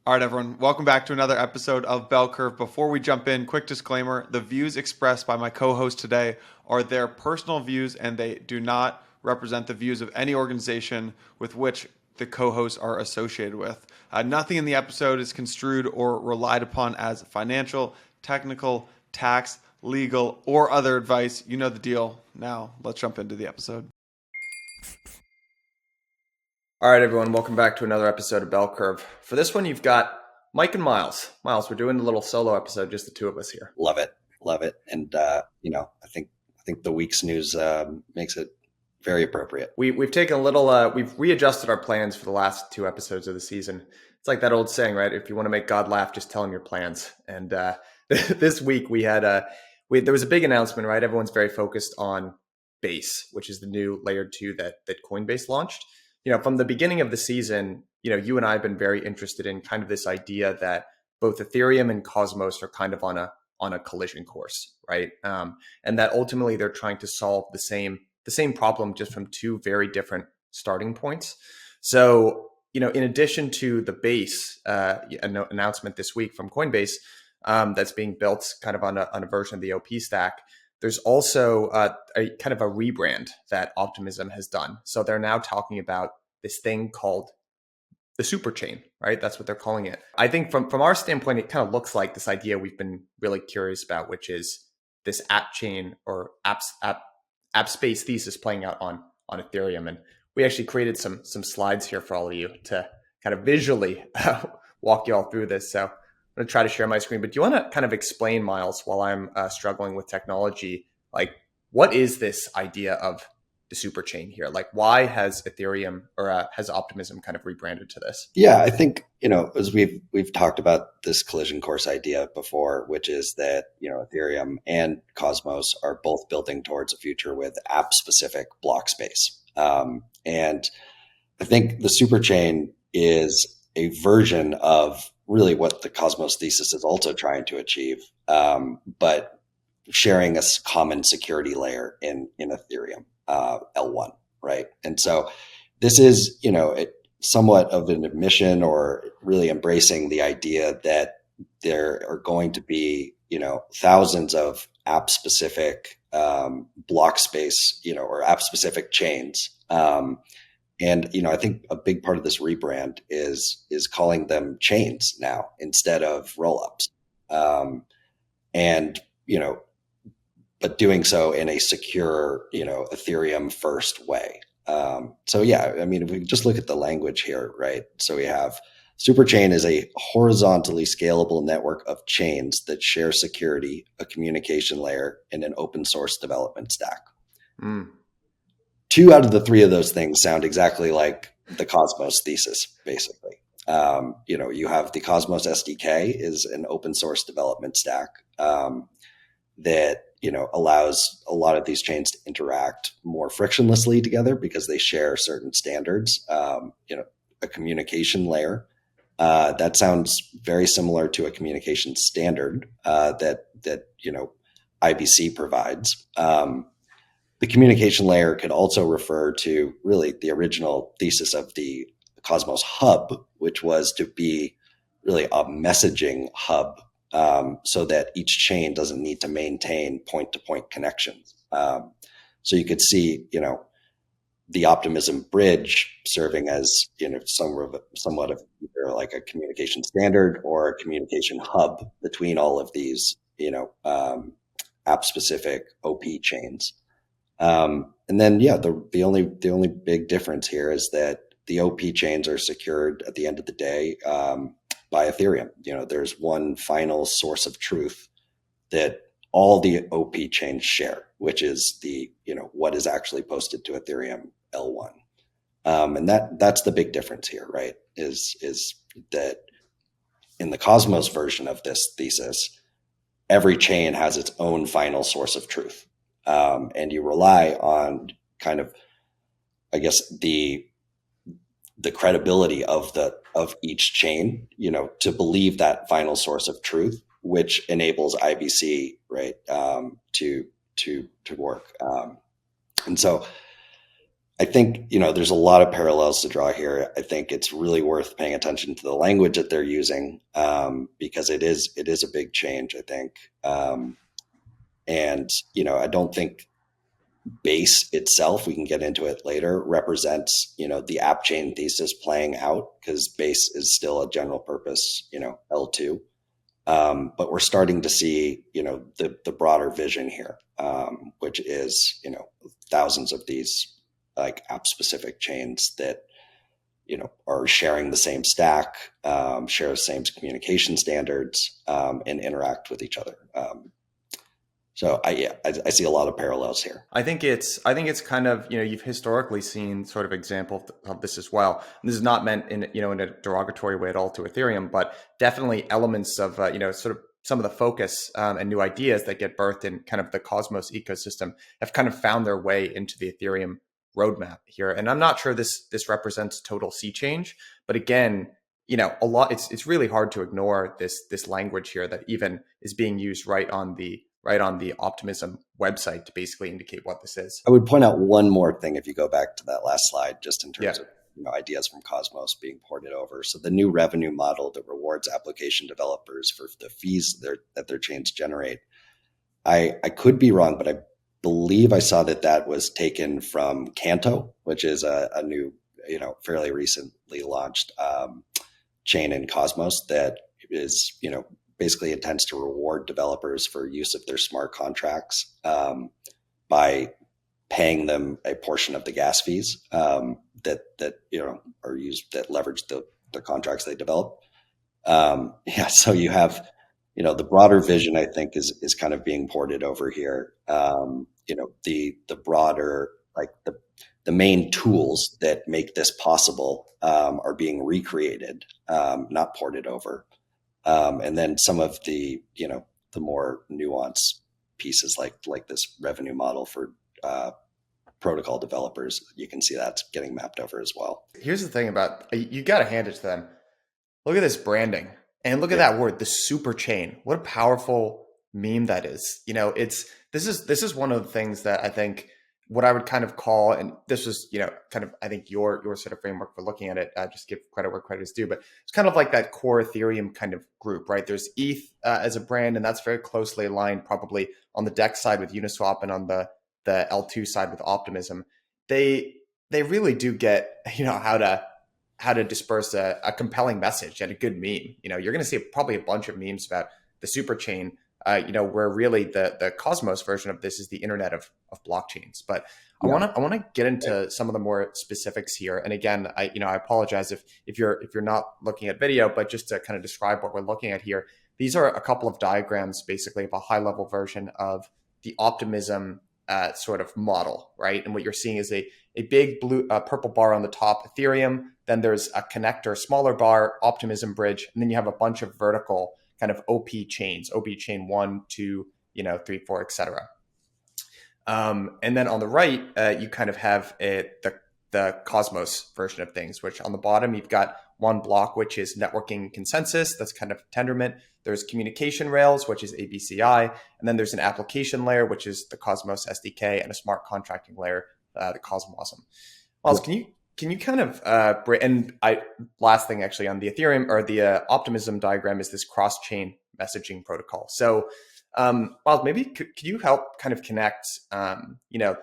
All right, everyone. Welcome back to another episode of Bell Curve. Before we jump in, quick disclaimer. The views expressed by my co-host today are their personal views, and they do not represent the views of any organization with which the co-hosts are associated with. Nothing in the episode is construed or relied upon as financial, technical, tax, legal, or other advice. You know the deal. Now, let's jump into the episode. All right, everyone, welcome back to another episode of Bell Curve. For this one, you've got Mike and Myles. Myles, we're doing a little solo episode, just the two of us here. Love it. And, I think the week's news makes it very appropriate. We've taken a little, we've readjusted our plans for the last two episodes of the season. It's like that old saying, right? If you want to make God laugh, just tell him your plans. And this week we had there was a big announcement, right? Everyone's very focused on Base, which is the new layer 2 that Coinbase launched. From the beginning of the season, you and I have been very interested in kind of this idea that both Ethereum and Cosmos are kind of on a collision course, right? And that ultimately they're trying to solve the same problem just from two very different starting points. So, in addition to the Base announcement this week from Coinbase that's being built kind of on a version of the OP stack, there's also a kind of a rebrand that Optimism has done. So they're now talking about this thing called the Superchain, right? That's what they're calling it. I think from our standpoint, it kind of looks like this idea we've been really curious about, which is this app chain or app space thesis playing out on Ethereum. And we actually created some slides here for all of you to kind of visually walk you all through this. So I'm going to try to share my screen, but do you want to kind of explain, Myles, while I'm struggling with technology, like what is this idea of the super chain here? Like why has Ethereum or has Optimism kind of rebranded to this? Yeah, I think, as we've talked about this collision course idea before, which is that, Ethereum and Cosmos are both building towards a future with app specific block space. And I think the super chain is a version of really what the Cosmos thesis is also trying to achieve, but sharing a common security layer in Ethereum, L1, right? And so this is, somewhat of an admission or really embracing the idea that there are going to be, thousands of app specific block space, or app specific chains. And, I think a big part of this rebrand is calling them chains now instead of rollups. But doing so in a secure, Ethereum first way. If we just look at the language here, right? So we have Superchain is a horizontally scalable network of chains that share security, a communication layer, and an open source development stack. Two out of the three of those things sound exactly like the Cosmos thesis, basically. You have the Cosmos SDK is an open source development stack that, allows a lot of these chains to interact more frictionlessly together because they share certain standards. A communication layer that sounds very similar to a communication standard that IBC provides. The communication layer could also refer to really the original thesis of the Cosmos hub, which was to be really a messaging hub so that each chain doesn't need to maintain point-to-point connections. So you could see, the Optimism bridge serving as, somewhat of either like a communication standard or a communication hub between all of these, app-specific OP chains. The only big difference here is that the OP chains are secured at the end of the day by Ethereum. There's one final source of truth that all the OP chains share, which is the what is actually posted to Ethereum L1, and that's the big difference here, right? Is that in the Cosmos version of this thesis, every chain has its own final source of truth. And you rely on kind of, I guess, the credibility of each chain, to believe that final source of truth, which enables IBC, right, to work. And so I think, there's a lot of parallels to draw here. I think it's really worth paying attention to the language that they're using, because it is a big change, I think. And, I don't think Base itself, we can get into it later, represents, the app chain thesis playing out, because Base is still a general purpose, L2. But we're starting to see, the broader vision here, which is, thousands of these like app specific chains that, are sharing the same stack, share the same communication standards, and interact with each other. So I see a lot of parallels here. I think it's kind of, you've historically seen sort of example of this as well. And this is not meant in, in a derogatory way at all to Ethereum, but definitely elements of, sort of some of the focus and new ideas that get birthed in kind of the Cosmos ecosystem have kind of found their way into the Ethereum roadmap here. And I'm not sure this represents total sea change, but again, it's really hard to ignore this language here that even is being used right on the Optimism website to basically indicate what this is. I would point out one more thing if you go back to that last slide, just in terms of ideas from Cosmos being ported over. So the new revenue model that rewards application developers for the fees that their chains generate. I could be wrong, but I believe I saw that was taken from Canto, which is a new, fairly recently launched chain in Cosmos that is, basically intends to reward developers for use of their smart contracts by paying them a portion of the gas fees that are used, that leverage the contracts they develop. So you have, the broader vision, I think, is kind of being ported over here. The broader, like the main tools that make this possible are being recreated, not ported over. And then some of the, the more nuanced pieces like this revenue model for protocol developers, you can see that's getting mapped over as well. Here's the thing about, you got to hand it to them. Look at this branding and look at that word, the Superchain. What a powerful meme that is. This is one of the things that I think what I would kind of call, and this was, kind of, I think your sort of framework for looking at it, just give credit where credit is due, but it's kind of like that core Ethereum kind of group, right? There's ETH as a brand, and that's very closely aligned probably on the DEX side with Uniswap and on the L2 side with Optimism. They really do get, how to disperse a compelling message and a good meme. You're going to see probably a bunch of memes about the Superchain, where really the Cosmos version of this is the internet of blockchains. But I want to get into some of the more specifics here. And again, I apologize if you're not looking at video, but just to kind of describe what we're looking at here, these are a couple of diagrams basically of a high level version of the Optimism sort of model, right? And what you're seeing is a big purple bar on the top, Ethereum. Then there's a connector, smaller bar, Optimism bridge, and then you have a bunch of vertical kind of OP chains, OP chain 1, 2, 3, 4, etc. And then on the right, you kind of have the Cosmos version of things, which on the bottom, you've got one block, which is networking consensus. That's kind of Tendermint. There's communication rails, which is ABCI. And then there's an application layer, which is the Cosmos SDK, and a smart contracting layer, the Cosmosm. Myles, can you kind of last thing actually on the Ethereum or the Optimism diagram is this cross-chain messaging protocol. So Myles, maybe could you help kind of connect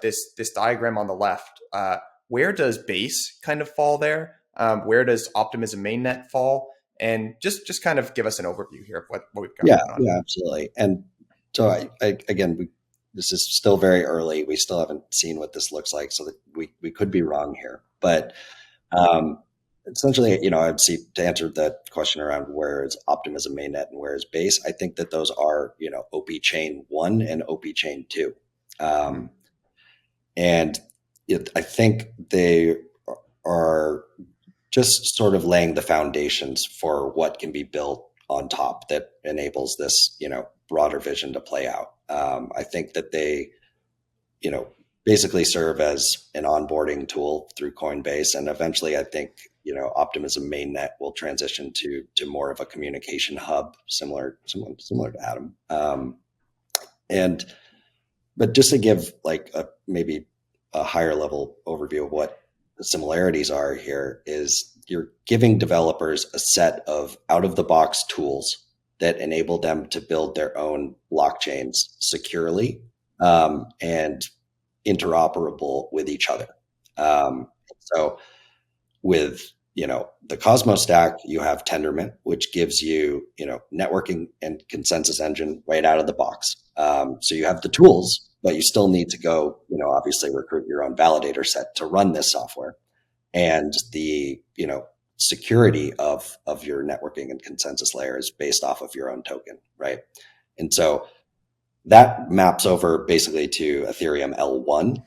this diagram on the left? Where does Base kind of fall there? Where does Optimism mainnet fall? And just kind of give us an overview here of what we've got going on. Yeah, absolutely. And so this is still very early. We still haven't seen what this looks like, so that we could be wrong here. But essentially, I'd see, to answer that question around where is Optimism mainnet and where is Base, I think that those are, OP chain 1 and OP chain 2. And I think they are just sort of laying the foundations for what can be built on top that enables this, broader vision to play out. I think that they, basically serve as an onboarding tool through Coinbase. And eventually I think, Optimism mainnet will transition to more of a communication hub, similar to Atom. But just to give like maybe a higher level overview of what the similarities are here, is you're giving developers a set of out of the box tools that enable them to build their own blockchains securely and interoperable with each other. So with the Cosmos stack, you have Tendermint, which gives you networking and consensus engine right out of the box. So you have the tools, but you still need to go obviously recruit your own validator set to run this software, and the security of your networking and consensus layer is based off of your own token, right? And so that maps over basically to Ethereum L1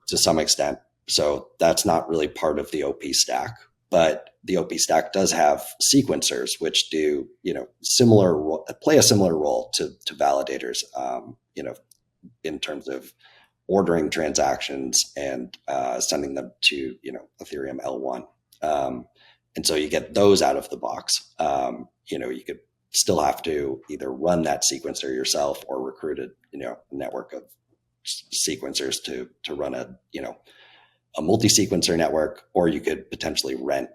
to some extent. So that's not really part of the OP stack, but the OP stack does have sequencers, which do play a similar role to validators, in terms of ordering transactions and sending them to Ethereum L1. And so you get those out of the box. You could still have to either run that sequencer yourself or recruit a network of sequencers to run a multi-sequencer network, or you could potentially rent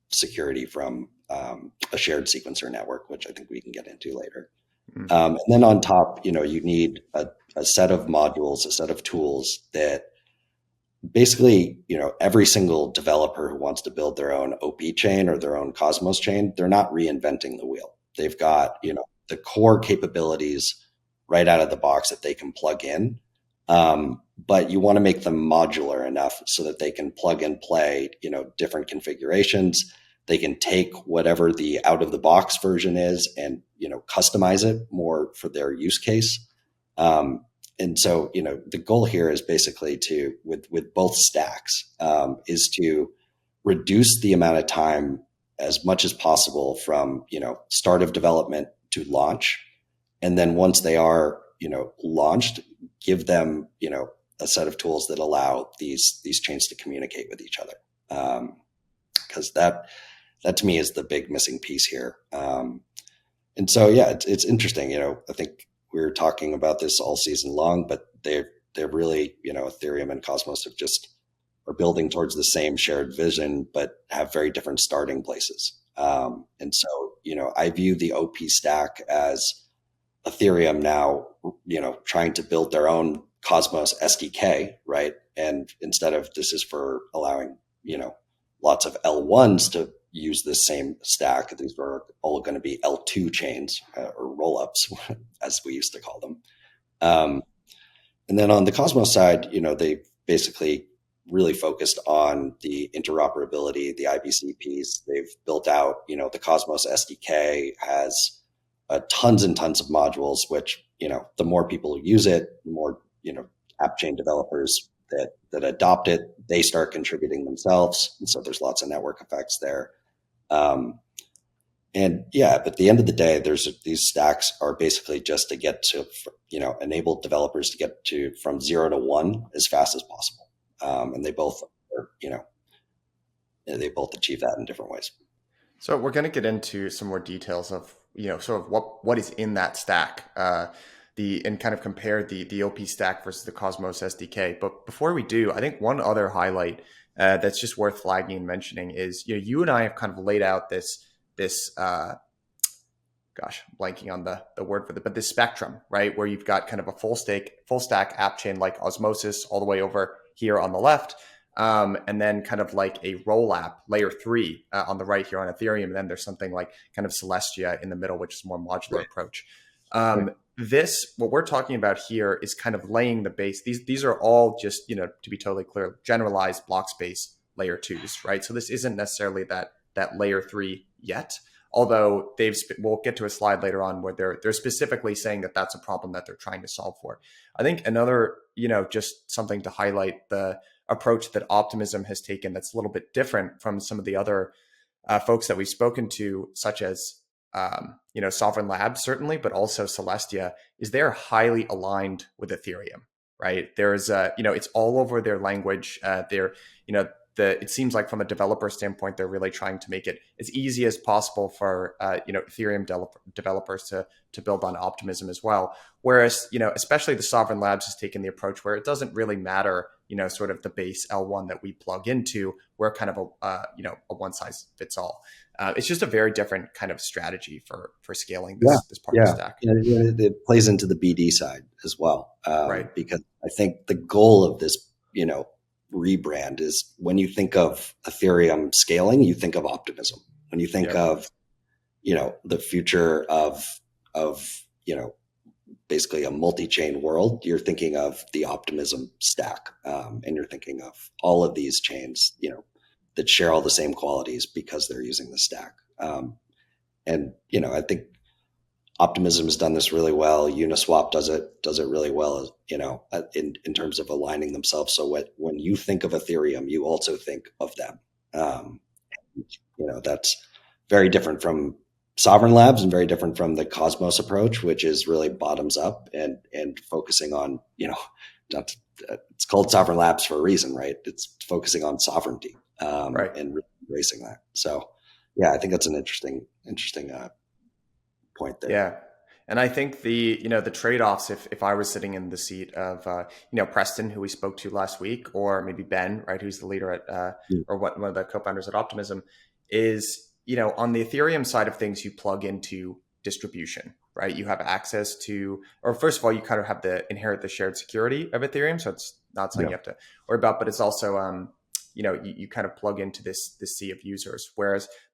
security from a shared sequencer network, which I think we can get into later. Mm-hmm. And then on top, you need a set of modules, a set of tools that basically, every single developer who wants to build their own OP chain or their own Cosmos chain, they're not reinventing the wheel. They've got, the core capabilities right out of the box that they can plug in. But you want to make them modular enough so that they can plug and play, different configurations. They can take whatever the out of the box version is and, customize it more for their use case. And so, the goal here is basically with both stacks, is to reduce the amount of time as much as possible from, start of development to launch. And then once they are, launched, give them, a set of tools that allow these chains to communicate with each other. Because that to me is the big missing piece here. And so, yeah, it's interesting. I think we were talking about this all season long, but they're really, Ethereum and Cosmos are building towards the same shared vision, but have very different starting places. And so, I view the OP stack as Ethereum now, trying to build their own Cosmos SDK, right? And instead of this is for allowing, lots of L1s to use this same stack. These are all going to be L2 chains or rollups, as we used to call them. And then on the Cosmos side, they basically really focused on the interoperability, the IBC piece. They've built out, the Cosmos SDK has tons and tons of modules, which, the more people use it, the more, app chain developers that adopt it, they start contributing themselves. And so there's lots of network effects there. And yeah, but at the end of the day, these stacks are basically just to get to, enable developers to get to from 0 to 1 as fast as possible. And they both are, they both achieve that in different ways. So we're going to get into some more details of, sort of what is in that stack, and kind of compare the OP stack versus the Cosmos SDK. But before we do, I think one other highlight that's just worth flagging and mentioning is, you and I have kind of laid out this gosh, I'm blanking on the word for it, but this spectrum, right? Where you've got kind of a full stack app chain like Osmosis all the way over here on the left. And then kind of like a roll app layer 3 on the right here on Ethereum. And then there's something like kind of Celestia in the middle, which is a more modular approach. What we're talking about here is kind of laying the base. These are all just, to be totally clear, generalized block space layer 2s, right? So this isn't necessarily that layer 3 yet, although we'll get to a slide later on where they're specifically saying that that's a problem that they're trying to solve for. I think another, just something to highlight, the approach that Optimism has taken that's a little bit different from some of the other folks that we've spoken to, such as Sovereign Labs, certainly, but also Celestia, is they're highly aligned with Ethereum, right? There's, it's all over their language. it seems like from a developer standpoint, they're really trying to make it as easy as possible for Ethereum developers to build on Optimism as well. Whereas especially the Sovereign Labs has taken the approach where it doesn't really matter sort of the base L1 that we plug into. We're kind of a one size fits all. It's just a very different kind of strategy for scaling this part of the stack. It plays into the BD side as well, right? Because I think the goal of this rebrand is, when you think of Ethereum scaling, you think of Optimism. When you think of the future of basically a multi-chain world, you're thinking of the Optimism stack, and you're thinking of all of these chains that share all the same qualities because they're using the stack. And I think Optimism has done this really well. Uniswap does it really well, in terms of aligning themselves. So when you think of Ethereum, you also think of them. That's very different from Sovereign Labs and very different from the Cosmos approach, which is really bottoms up and focusing on, it's called Sovereign Labs for a reason, right? It's focusing on sovereignty, right, and embracing that. So yeah, I think that's an interesting point there. Yeah. And I think the trade-offs, if I was sitting in the seat of, Preston, who we spoke to last week, or maybe Ben, right, who's the leader at, or one of the co-founders at Optimism, is, on the Ethereum side of things, you plug into distribution, right? You have access to, or first of all, you kind of have to inherit the shared security of Ethereum. So it's not something you have to worry about, but it's also, you kind of plug into this sea of users.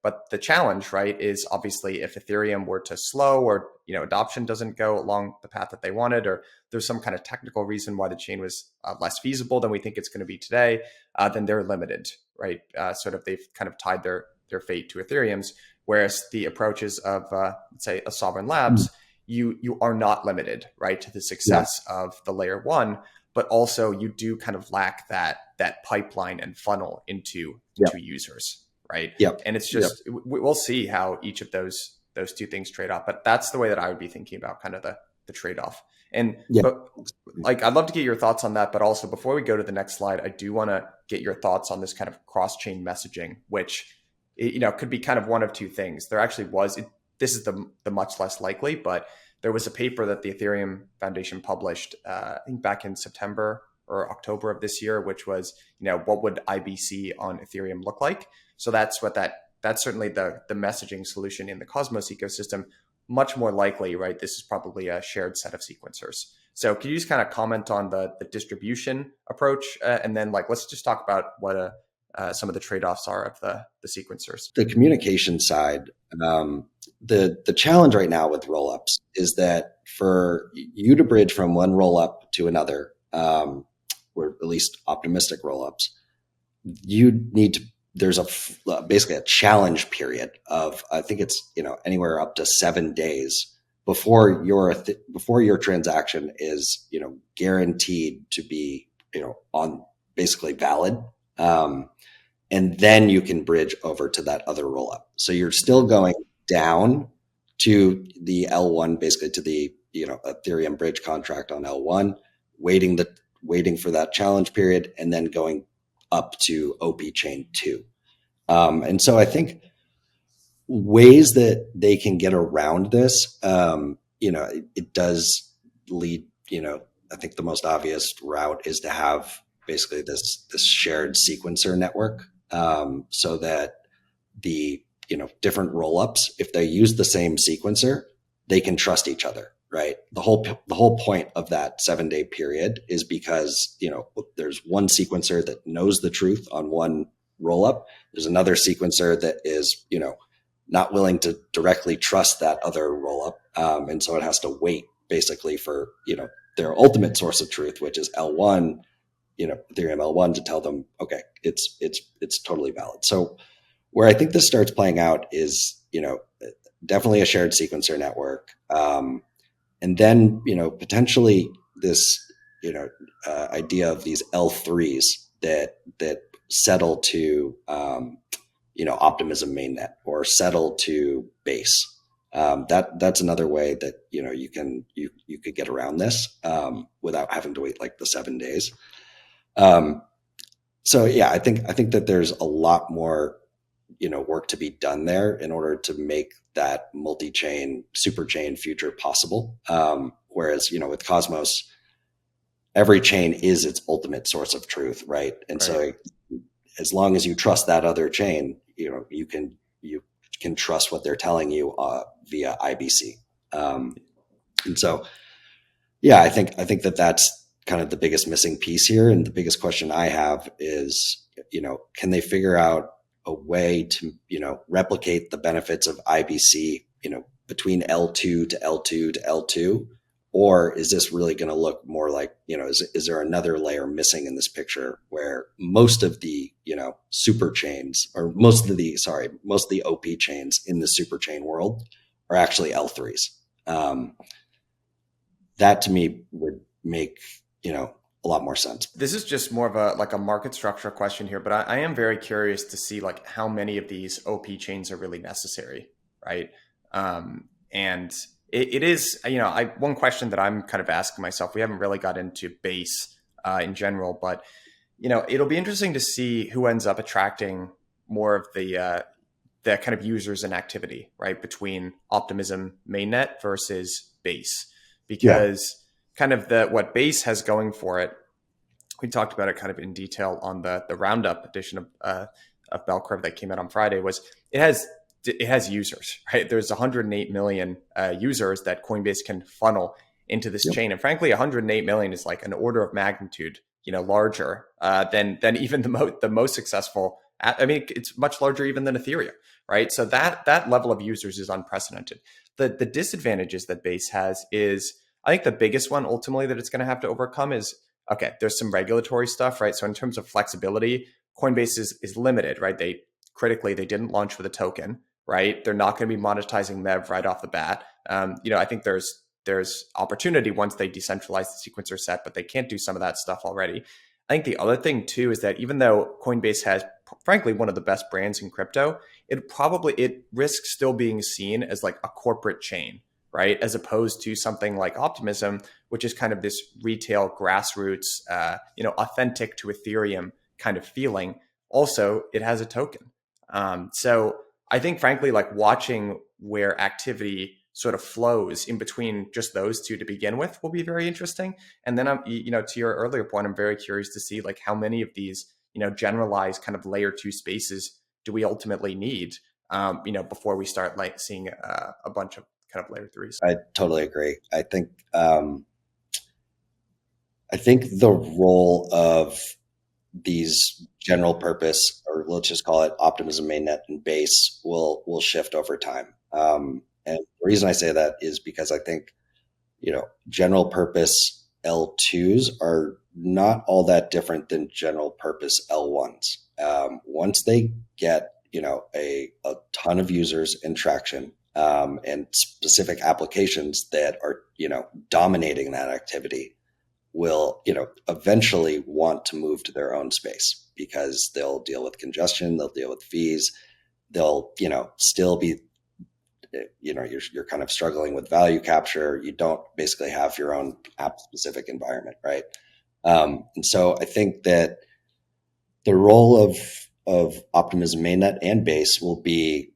But the challenge, right, is obviously if Ethereum were to slow, or adoption doesn't go along the path that they wanted, or there's some kind of technical reason why the chain was less feasible than we think it's going to be today, then they're limited, right? Sort of they've kind of tied their fate to Ethereum's. Whereas the approaches of let's say a Sovereign Labs, you are not limited, right, to the success of the layer one, but also you do kind of lack that pipeline and funnel into users, right? And it's just we'll see how each of those two things trade off. But that's the way that I would be thinking about kind of the trade off. And but like, I'd love to get your thoughts on that. But also, before we go to the next slide, I do want to get your thoughts on this kind of cross-chain messaging, which could be kind of one of two things. There actually was. This is the much less likely, but there was a paper that the Ethereum Foundation published, I think back in September or October of this year, which was, what would IBC on Ethereum look like? So that's certainly the messaging solution in the Cosmos ecosystem. Much more likely, right? This is probably a shared set of sequencers. So can you just kind of comment on the distribution approach, and then let's just talk about what some of the trade-offs are of the sequencers? The communication side, the challenge right now with rollups is that for you to bridge from one rollup to another, or at least optimistic rollups, you need to. There's basically a challenge period of, I think it's anywhere up to 7 days before your transaction is guaranteed to be on basically valid. And then you can bridge over to that other rollup. So you're still going down to the L1, basically to the Ethereum bridge contract on L1, waiting for that challenge period, and then going up to OP chain 2. And so I think ways that they can get around this, it does lead. I think the most obvious route is to have basically this shared sequencer network, so that the different rollups, if they use the same sequencer, they can trust each other, right? The whole point of that 7-day period is because there's one sequencer that knows the truth on one rollup. There's another sequencer that is not willing to directly trust that other rollup, and so it has to wait basically for their ultimate source of truth, which is L1. Ethereum L1, to tell them, okay, it's totally valid. So where I think this starts playing out is, definitely a shared sequencer network. And then, potentially this, idea of these L3s that settle to, Optimism mainnet or settle to base. That's another way that, you could get around this, without having to wait like the 7 days. So yeah, I think that there's a lot more, work to be done there in order to make that multi-chain, super chain future possible. Whereas, with Cosmos, every chain is its ultimate source of truth, right? And Right. so as long as you trust that other chain, you can trust what they're telling you via IBC. And so, yeah, I think that that's kind of the biggest missing piece here, and the biggest question I have is, can they figure out a way to, replicate the benefits of IBC, between L2 to L2 to L2, or is this really going to look more like, is there another layer missing in this picture where most of the, super chains, or most of the OP chains in the super chain world are actually L3s? That to me would make, a lot more sense. This is just more of a market structure question here, but I am very curious to see like how many of these OP chains are really necessary, right? And it is, one question that I'm kind of asking myself. We haven't really got into base in general, but it'll be interesting to see who ends up attracting more of the kind of users and activity, right, between Optimism mainnet versus base, Yeah. because kind of what base has going for it, we talked about it kind of in detail on the roundup edition of Bell Curve that came out on Friday, was it has users, right? There's 108 million users that Coinbase can funnel into this Yep. chain, and frankly, 108 million is like an order of magnitude, larger than even the most successful. I mean, it's much larger even than Ethereum, right? So that level of users is unprecedented. The disadvantages that Base has is, I think the biggest one ultimately that it's going to have to overcome is, okay, there's some regulatory stuff, right? So in terms of flexibility, Coinbase is limited, right? They didn't launch with a token, right? They're not going to be monetizing MEV right off the bat. I think there's opportunity once they decentralize the sequencer set, but they can't do some of that stuff already. I think the other thing too is that even though Coinbase has, frankly, one of the best brands in crypto, it risks still being seen as like a corporate chain, right? As opposed to something like Optimism, which is kind of this retail grassroots, authentic to Ethereum kind of feeling. Also, it has a token. So I think, frankly, like watching where activity sort of flows in between just those two to begin with will be very interesting. And then to your earlier point, I'm very curious to see like how many of these, generalized kind of layer two spaces do we ultimately need, before we start like seeing a bunch of kind of layer threes. I totally agree. I think the role of these general purpose, or let's just call it Optimism mainnet and base, will shift over time. And the reason I say that is because I think, general purpose L2s are not all that different than general purpose L1s. Once they get, a ton of users and traction, and specific applications that are, dominating that activity, will, eventually want to move to their own space because they'll deal with congestion, they'll deal with fees, they'll, still be, you're kind of struggling with value capture. You don't basically have your own app specific environment, right? And so I think that the role of Optimism mainnet and base will be,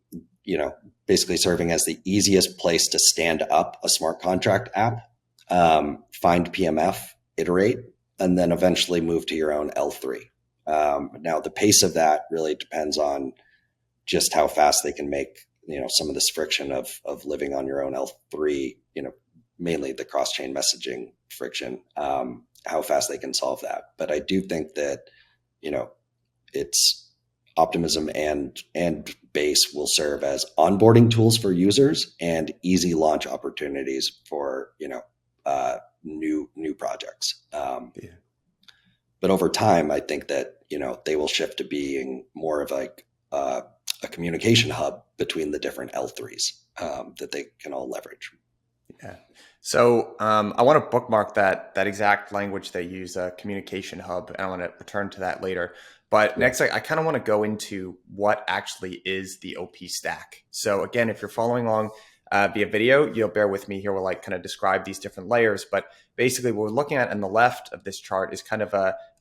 basically serving as the easiest place to stand up a smart contract app, find PMF, iterate, and then eventually move to your own L3. Now, the pace of that really depends on just how fast they can make, some of this friction of living on your own L3, mainly the cross-chain messaging friction, how fast they can solve that. But I do think that, it's Optimism and Base will serve as onboarding tools for users and easy launch opportunities for, new projects. Yeah. But over time, I think that, they will shift to being more of like a communication hub between the different L3s, that they can all leverage. Yeah. So I want to bookmark that exact language they use, a communication hub, and I want to return to that later. But Yeah. next, I kind of want to go into what actually is the OP stack. So again, if you're following along via video, you'll bear with me here. We'll like kind of describe these different layers. But basically, what we're looking at on the left of this chart is kind of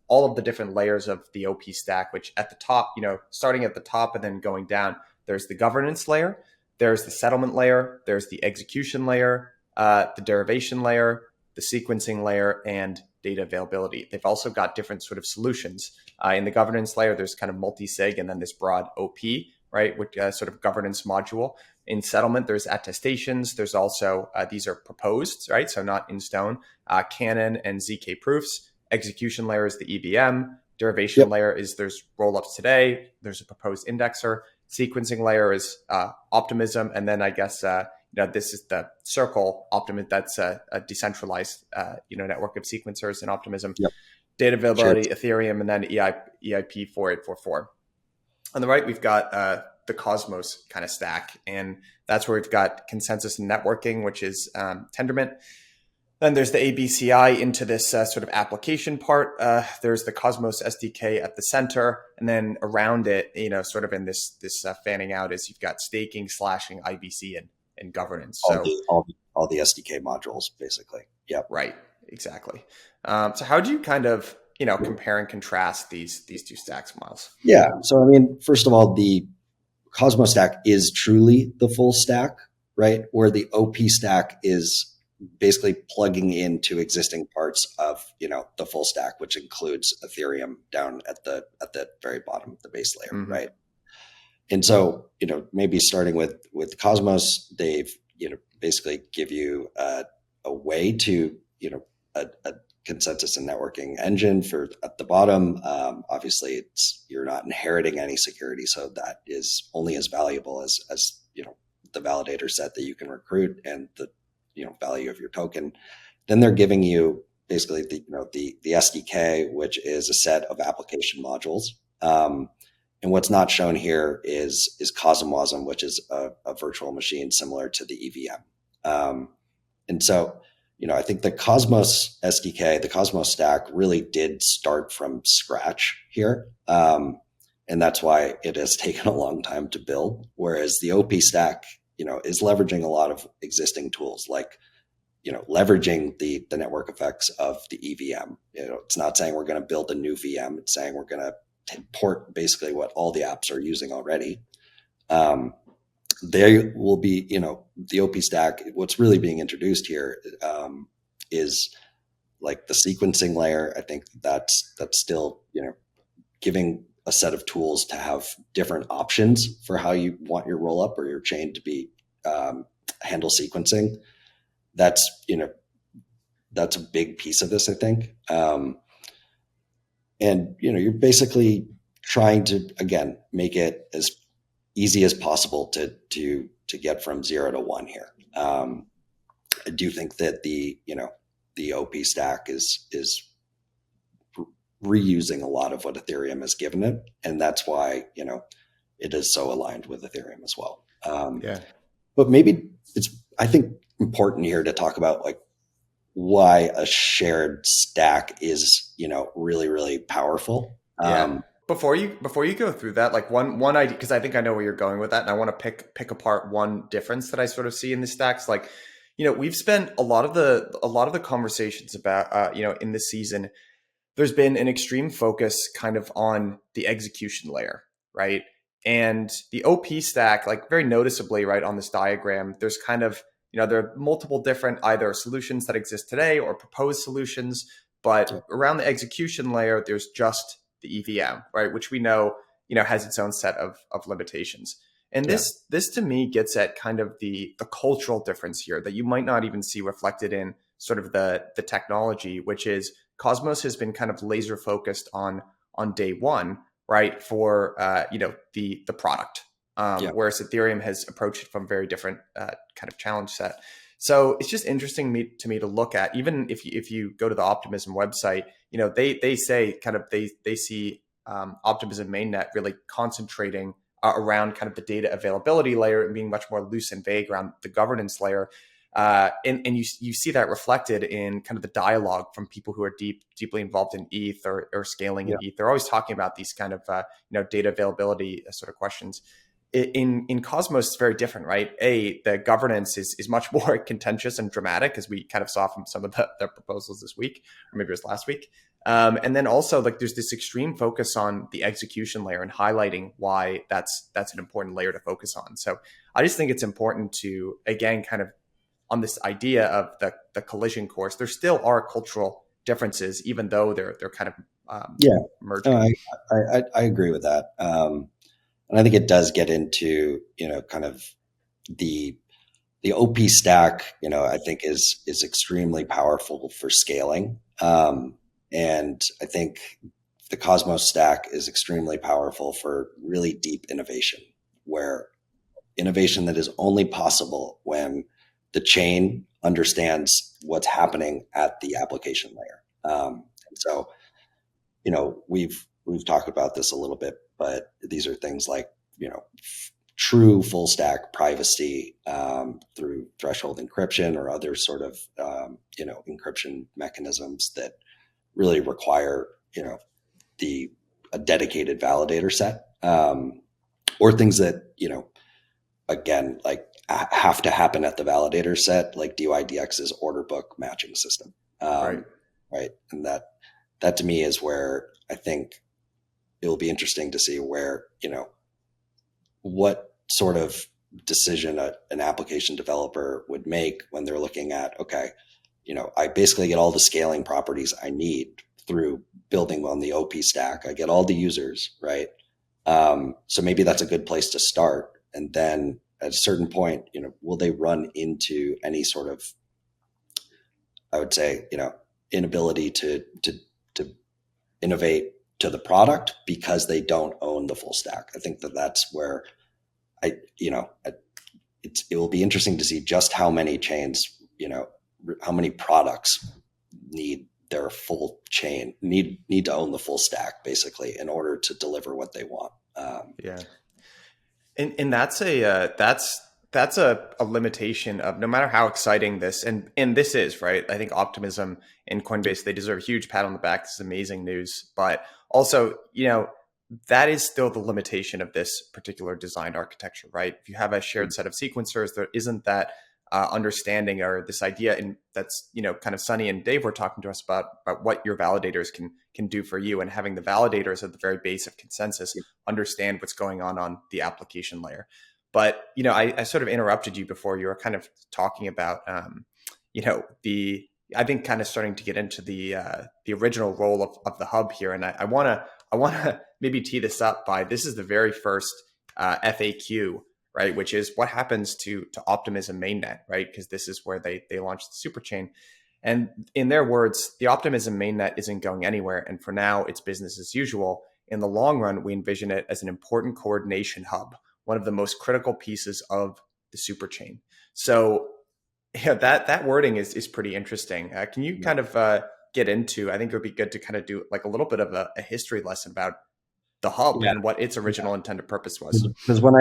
all of the different layers of the OP stack, which at the top, starting at the top and then going down, there's the governance layer, there's the settlement layer, there's the execution layer, the derivation layer, the sequencing layer, and data availability. They've also got different sort of solutions. In the governance layer, there's kind of multi-sig and then this broad OP, right, which sort of governance module. In settlement, there's attestations. There's also, these are proposed, right, so not in stone, Canon and ZK proofs. Execution layer is the EVM. Derivation layer is there's rollups today. There's a proposed indexer. Sequencing layer is Optimism. And then I guess, this is the Circle Optimism. That's a decentralized, network of sequencers in Optimism. Data availability, Ethereum, and then EIP 4844. On the right, we've got the Cosmos kind of stack. And that's where we've got consensus and networking, which is Tendermint. Then there's the ABCI into this sort of application part. There's the Cosmos SDK at the center. And then around it, sort of in this fanning out is you've got staking, slashing, IBC, and governance. All the SDK modules, basically. Yep. Right. Exactly. So how do you kind of, compare and contrast these two stacks, Myles? Yeah. So, I mean, first of all, the Cosmos stack is truly the full stack, right? Where the OP stack is basically plugging into existing parts of, the full stack, which includes Ethereum down at the very bottom of the base layer, right? And so, maybe starting with Cosmos, they've, basically give you a way to, a consensus and networking engine for at the bottom. Obviously, you're not inheriting any security, so that is only as valuable as the validator set that you can recruit and the value of your token. Then they're giving you basically the SDK, which is a set of application modules. And what's not shown here is Cosmosm, which is a virtual machine similar to the EVM. And so, I think the Cosmos SDK, the Cosmos stack really did start from scratch here. And that's why it has taken a long time to build. Whereas the OP stack, is leveraging a lot of existing tools like, leveraging the network effects of the EVM. It's not saying we're going to build a new VM. It's saying we're going to port basically what all the apps are using already. There will be, the OP stack. What's really being introduced here is like the sequencing layer. I think that's still, giving a set of tools to have different options for how you want your rollup or your chain to be handle sequencing. That's a big piece of this, I think. And you're basically trying to, again, make it as easy as possible to get from 0 to 1 here. I do think that the OP stack is reusing a lot of what Ethereum has given it, and that's why it is so aligned with Ethereum as well. But maybe it's, I think, important here to talk about like why a shared stack is really, really powerful. Before you go through that, like one idea, because I think I know where you're going with that, and I want to pick apart one difference that I sort of see in the stacks. Like, we've spent a lot of the conversations about in this season. There's been an extreme focus kind of on the execution layer, right? And the OP stack, like very noticeably, right, on this diagram, there's kind of, there are multiple different either solutions that exist today or proposed solutions, but around the execution layer, there's just the EVM, right, which we know, has its own set of limitations. And this to me gets at kind of the cultural difference here that you might not even see reflected in sort of the technology, which is Cosmos has been kind of laser focused on day one, right, for the product, whereas Ethereum has approached it from very different kind of challenge set. So it's just interesting to me to look at, even if you go to the Optimism website, they say kind of they see Optimism mainnet really concentrating around kind of the data availability layer and being much more loose and vague around the governance layer. And you see that reflected in kind of the dialogue from people who are deeply involved in ETH or scaling in ETH. They're always talking about these kind of data availability sort of questions. In Cosmos, it's very different, right? The governance is much more contentious and dramatic, as we kind of saw from some of the proposals this week, or maybe it was last week. And then also like there's this extreme focus on the execution layer and highlighting why that's an important layer to focus on. So I just think it's important to, again, kind of on this idea of the collision course, there still are cultural differences, even though they're kind of Yeah, merging. no, I agree with that. And I think it does get into, kind of the OP stack, I think is extremely powerful for scaling. And I think the Cosmos stack is extremely powerful for really deep innovation, where innovation that is only possible when the chain understands what's happening at the application layer. And so, we've talked about this a little bit, but these are things like, true full stack privacy through threshold encryption or other sort of encryption mechanisms that really require a dedicated validator set, or things that again, like have to happen at the validator set, like DYDX's order book matching system. Right. Right. And that to me is where I think it will be interesting to see where, what sort of decision an application developer would make when they're looking at, okay, I basically get all the scaling properties I need through building on the OP stack. I get all the users, right? So maybe that's a good place to start. And then at a certain point, will they run into any sort of, I would say, inability to innovate to the product because they don't own the full stack? I think that's where it will be interesting to see just how many chains, how many products need their full chain, need to own the full stack basically in order to deliver what they want. Yeah. And that's a limitation of no matter how exciting this and this is, right? I think Optimism and Coinbase, they deserve a huge pat on the back. This is amazing news. But also, that is still the limitation of this particular designed architecture, right? If you have a shared set of sequencers, there isn't that understanding or this idea, and that's kind of Sunny and Dave were talking to us about what your validators can do for you, and having the validators at the very base of consensus understand what's going on the application layer. But I sort of interrupted you before. You were kind of talking about I think kind of starting to get into the original role of the hub here, and I want to maybe tee this up by this is the very first FAQ, right? Which is what happens to Optimism mainnet, right? Because this is where they launched the Superchain. And in their words, the Optimism mainnet isn't going anywhere. And for now, it's business as usual. In the long run, we envision it as an important coordination hub, one of the most critical pieces of the Superchain. So yeah, that wording is pretty interesting. Can you kind of get into, I think it would be good to kind of do like a little bit of a history lesson about the hub and what its original intended purpose was. Because when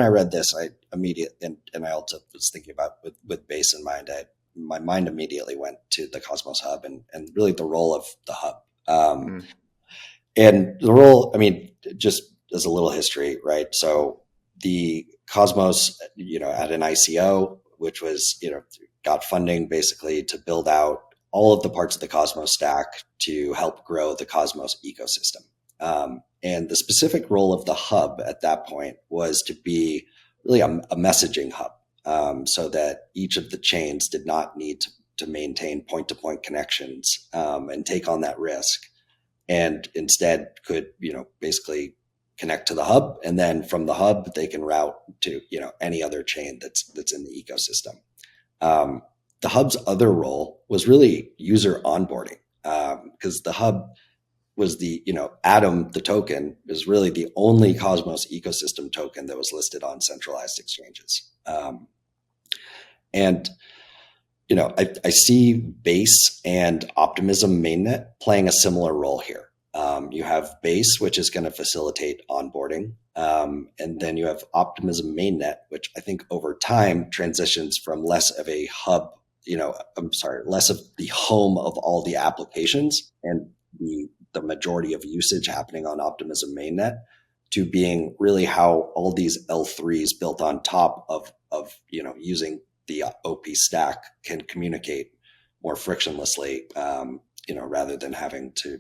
I read this, I immediately, and I also was thinking about with base in mind, my mind immediately went to the Cosmos hub and really the role of the hub. And the role, I mean, just as a little history, right? So the Cosmos, had an ICO, which was, got funding basically to build out all of the parts of the Cosmos stack to help grow the Cosmos ecosystem. And the specific role of the hub at that point was to be really a messaging hub, so that each of the chains did not need to maintain point-to-point connections and take on that risk, and instead could, basically connect to the hub, and then from the hub they can route to any other chain that's in the ecosystem. The hub's other role was really user onboarding, because the hub was the, Atom, the token, is really the only Cosmos ecosystem token that was listed on centralized exchanges. And, I see Base and Optimism mainnet playing a similar role here. You have Base, which is going to facilitate onboarding. And then you have Optimism mainnet, which I think over time transitions from less of a hub, less of the home of all the applications and the majority of usage happening on Optimism mainnet, to being really how all these L3s built on top of using the OP stack can communicate more frictionlessly, rather than having to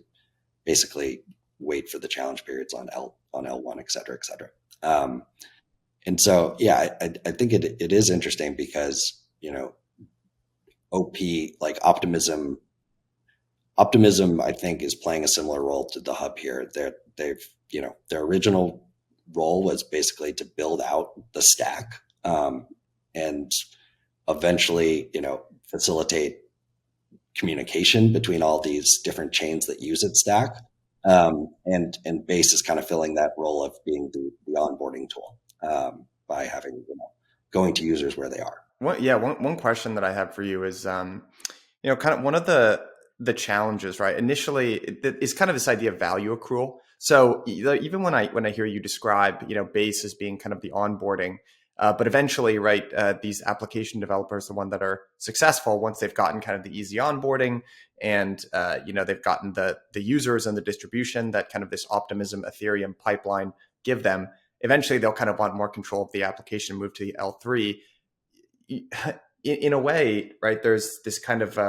basically wait for the challenge periods on L1, et cetera, et cetera. And so, yeah, I think it is interesting because, OP, like Optimism, I think, is playing a similar role to the hub here. Their original role was basically to build out the stack, and eventually, facilitate communication between all these different chains that use its stack. And Base is kind of filling that role of being the onboarding tool, by having, going to users where they are. One question that I have for you is, kind of one of the challenges, right? Initially, is kind of this idea of value accrual. So even when I hear you describe, Base as being kind of the onboarding, but eventually, right, these application developers, the one that are successful, once they've gotten kind of the easy onboarding and they've gotten the users and the distribution that kind of this Optimism Ethereum pipeline give them, eventually they'll kind of want more control of the application, move to the L3. In a way, right, there's this kind of,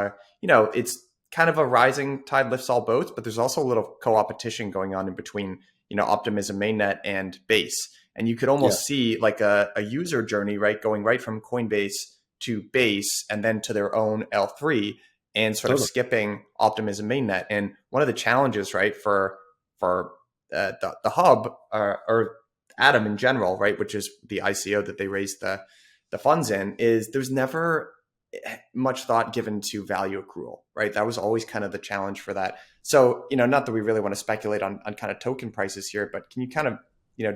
it's kind of a rising tide lifts all boats, but there's also a little co-opetition going on in between, Optimism mainnet and Base. And you could almost see like a user journey, right, going right from Coinbase to Base and then to their own L3 and sort of skipping Optimism mainnet. And one of the challenges, right, for the hub or Atom in general, right, which is the ICO that they raised the funds in, is there's never much thought given to value accrual, right? That was always kind of the challenge for that. So, not that we really want to speculate on kind of token prices here, but can you kind of,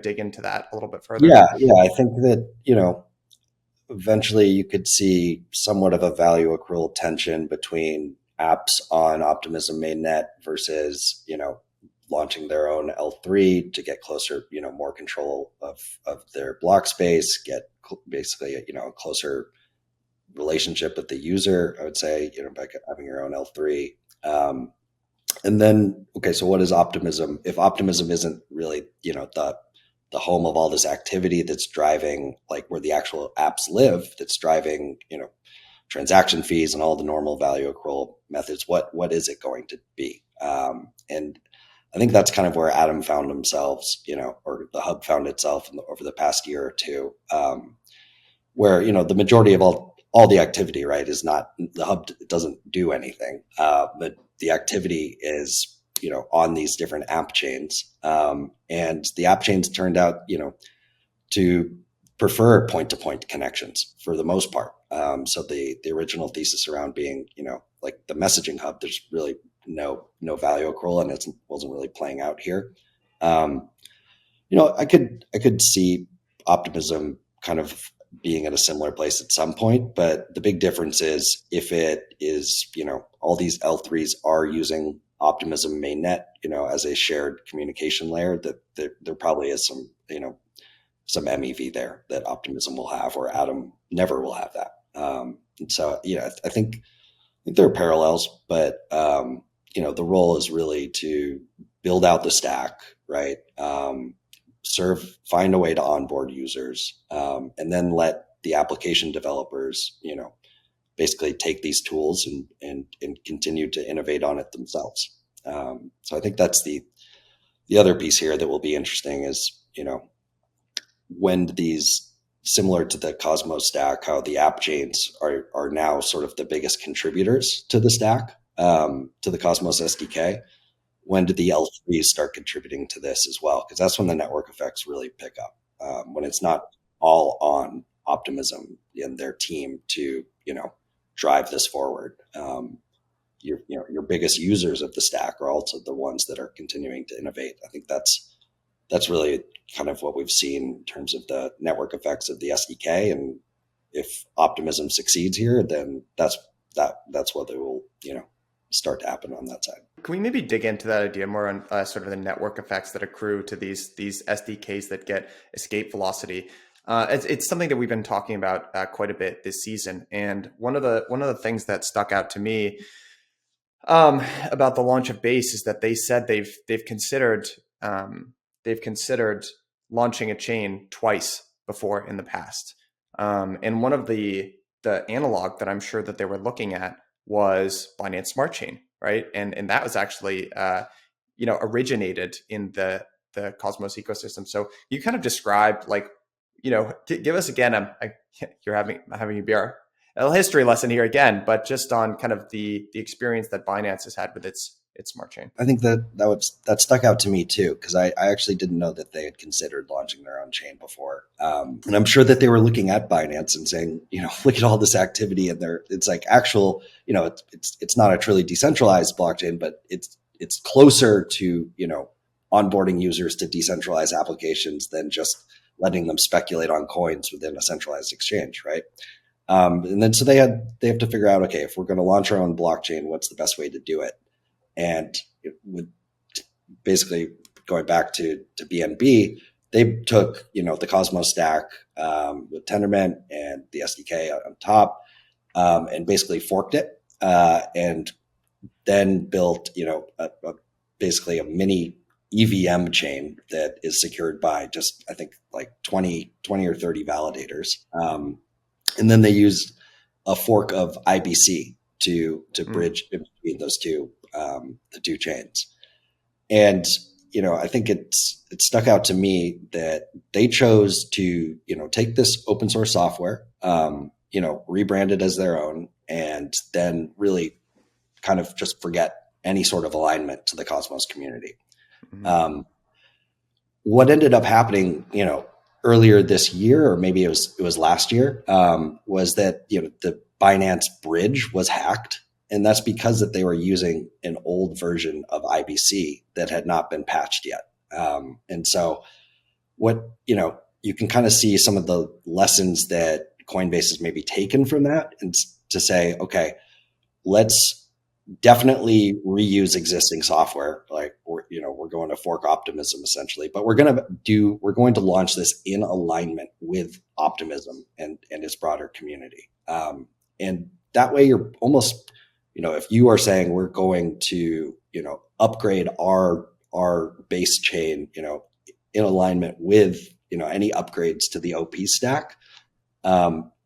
dig into that a little bit further? Yeah. I think that, eventually you could see somewhat of a value accrual tension between apps on Optimism mainnet versus, launching their own L3 to get closer, more control of their block space, get basically, a closer relationship with the user, I would say, by having your own L3. And then, okay, so what is Optimism? If Optimism isn't really, the home of all this activity that's driving, like where the actual apps live, that's driving, transaction fees and all the normal value accrual methods, what is it going to be? And I think that's kind of where Atom found themselves, or the hub found itself over the past year or two, where, the majority of all the activity, right, is not, the hub doesn't do anything, but the activity is, on these different app chains. And the app chains turned out, to prefer point-to-point connections for the most part. So the original thesis around being, like the messaging hub, there's really no value accrual, and it wasn't really playing out here. I could see Optimism kind of being at a similar place at some point, but the big difference is if it is, all these L3s are using Optimism mainnet, as a shared communication layer, that there probably is some, some MEV there that Optimism will have, or Atom never will have that. And so, I think there are parallels, but, the role is really to build out the stack, right? Find a way to onboard users, and then let the application developers, basically take these tools and continue to innovate on it themselves. So I think that's the other piece here that will be interesting is, when these, similar to the Cosmos stack, how the app chains are now sort of the biggest contributors to the stack, to the Cosmos SDK. When did the L3s start contributing to this as well? Because that's when the network effects really pick up, when it's not all on Optimism and their team to, drive this forward. Your biggest users of the stack are also the ones that are continuing to innovate. I think that's really kind of what we've seen in terms of the network effects of the SDK. And if Optimism succeeds here, then that's what they will, start to happen on that side. Can we maybe dig into that idea more on sort of the network effects that accrue to these SDKs that get escape velocity? It's something that we've been talking about quite a bit this season, and one of the things that stuck out to me about the launch of Base is that they said they've considered launching a chain twice before in the past, and one of the analog that I'm sure that they were looking at was Binance Smart Chain, right? And that was actually originated in the Cosmos ecosystem. So you kind of described like, give us again. You're having you be our a little history lesson here again, but just on kind of the experience that Binance has had with its smart chain. I think that stuck out to me too, because I actually didn't know that they had considered launching their own chain before. And I'm sure that they were looking at Binance and saying, look at all this activity, and it's like actual, it's not a truly decentralized blockchain, but it's closer to, onboarding users to decentralized applications than just letting them speculate on coins within a centralized exchange, right? And then so they have to figure out, okay, if we're going to launch our own blockchain, what's the best way to do it? And with basically going back to BNB, they took the Cosmos stack with Tendermint and the SDK on top, and basically forked it, and then built basically a mini EVM chain that is secured by just I think like 20 or 30 validators, and then they used a fork of IBC to bridge in between those two. The two chains. And, I think it stuck out to me that they chose to, take this open source software, rebrand it as their own, and then really kind of just forget any sort of alignment to the Cosmos community. Mm-hmm. What ended up happening, earlier this year, or maybe it was last year, was that, the Binance bridge was hacked. And that's because that they were using an old version of IBC that had not been patched yet. And so what, you can kind of see some of the lessons that Coinbase has maybe taken from that, and to say, okay, let's definitely reuse existing software. Like we're going to fork Optimism essentially, but we're going to launch this in alignment with Optimism and its broader community. And that way you're almost, if you are saying we're going to, upgrade our base chain, in alignment with, any upgrades to the OP stack,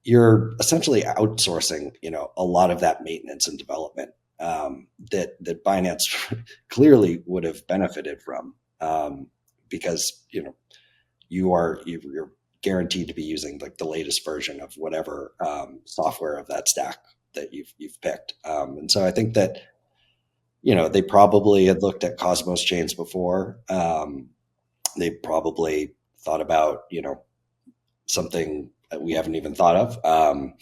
you're essentially outsourcing, a lot of that maintenance and development that Binance clearly would have benefited from, because, you're guaranteed to be using like the latest version of whatever software of that stack that you've picked. And so I think that, they probably had looked at Cosmos chains before. They probably thought about, something that we haven't even thought of.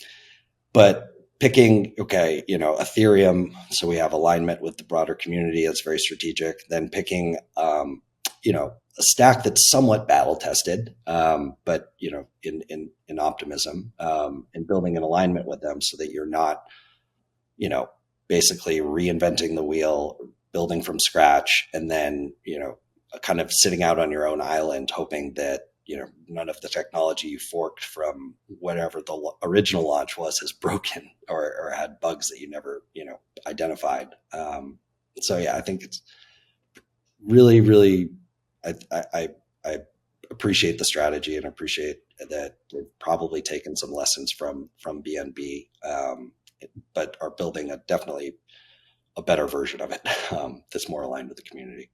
But picking, Ethereum, so we have alignment with the broader community. That's very strategic. Then picking, a stack that's somewhat battle tested, but in Optimism, and building an alignment with them so that you're not, basically reinventing the wheel, building from scratch, and then kind of sitting out on your own island, hoping that none of the technology you forked from whatever the original launch was has broken or had bugs that you never identified. So yeah, I think it's really, really. I appreciate the strategy and appreciate that they've probably taken some lessons from BNB, but are building definitely a better version of it that's more aligned with the community.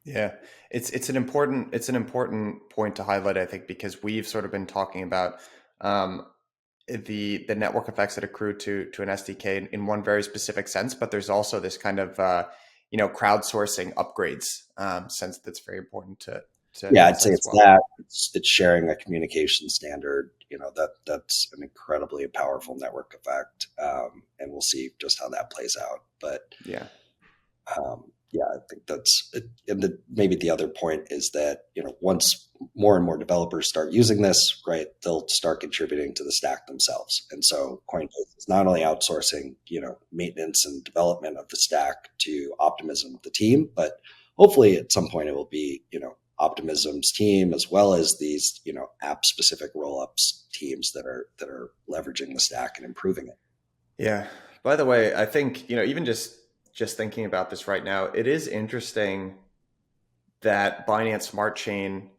Yeah, it's an important point to highlight, I think, because we've sort of been talking about the network effects that accrue to an SDK in one very specific sense, but there's also this kind of crowdsourcing upgrades sense that's very important to yeah, I'd say it's that it's sharing a communication standard. That's an incredibly powerful network effect, and we'll see just how that plays out. But yeah, I think that's it. And maybe the other point is that once more and more developers start using this, right, they'll start contributing to the stack themselves. And so Coinbase is not only outsourcing maintenance and development of the stack to Optimism, the team, but hopefully at some point it will be Optimism's team, as well as these, app specific rollups teams that are leveraging the stack and improving it. Yeah. By the way, I think, even just thinking about this right now, it is interesting that Binance Smart Chain,